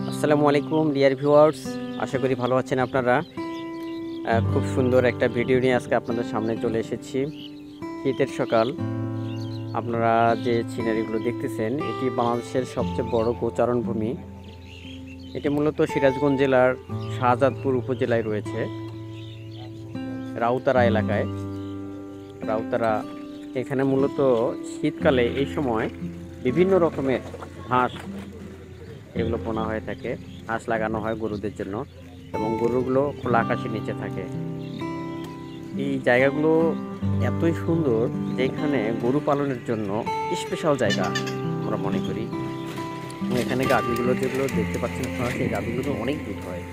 আসসালামু আলাইকুম dear viewers, আশা করি ভালো আছেন আপনারা। খুব সুন্দর একটা ভিডিও নিয়ে আজকে আপনাদের সামনে চলে এসেছি। শীতের সকাল, আপনারা যে সিনারিগুলো দেখতেছেন এটি বাংলাদেশের সবচেয়ে বড় গোচারণ ভূমি। এটি মূলত সিরাজগঞ্জ জেলার শাহজাদপুর উপজেলায় রয়েছে, রাউতারা এলাকায়। রাউতারা এখানে মূলত শীতকালে এই সময় বিভিন্ন রকমের ঘাস এগুলো বোনা হয়ে থাকে। ঘাস লাগানো হয় গরুদের জন্য, এবং গরুগুলো খোলা আকাশের নিচে থাকে। এই জায়গাগুলো এতই সুন্দর যে এখানে গরু পালনের জন্য স্পেশাল জায়গা আমরা মনে করি। এবং এখানে গাভীগুলো যেগুলো দেখতে পাচ্ছেন আপনারা, সেই গাভীগুলো অনেক দুধ হয়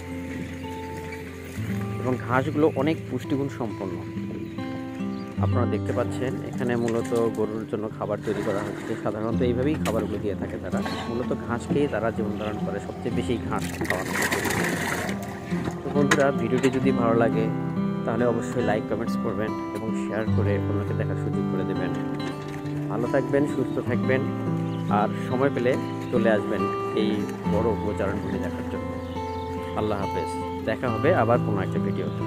এবং ঘাসগুলো অনেক পুষ্টিগুণ সম্পন্ন। আপনারা দেখতে পাচ্ছেন এখানে মূলত গরুর জন্য খাবার তৈরি করা হচ্ছে। সাধারণত এইভাবেই খাবারগুলো দিয়ে থাকে তারা। মূলত ঘাস খেয়ে তারা জীবন ধারণ করে, সবচেয়ে বেশি ঘাস খাওয়ানো হয়। তো বন্ধুরা, ভিডিওটি যদি ভালো লাগে তাহলে অবশ্যই লাইক কমেন্টস করবেন এবং শেয়ার করে অন্যকে দেখার সুযোগ করে দেবেন। ভালো থাকবেন, সুস্থ থাকবেন, আর সময় পেলে চলে আসবেন এই বড় গোচারণগুলি দেখার জন্য। আল্লাহ হাফেজ, দেখা হবে আবার কোনো একটা ভিডিওতে।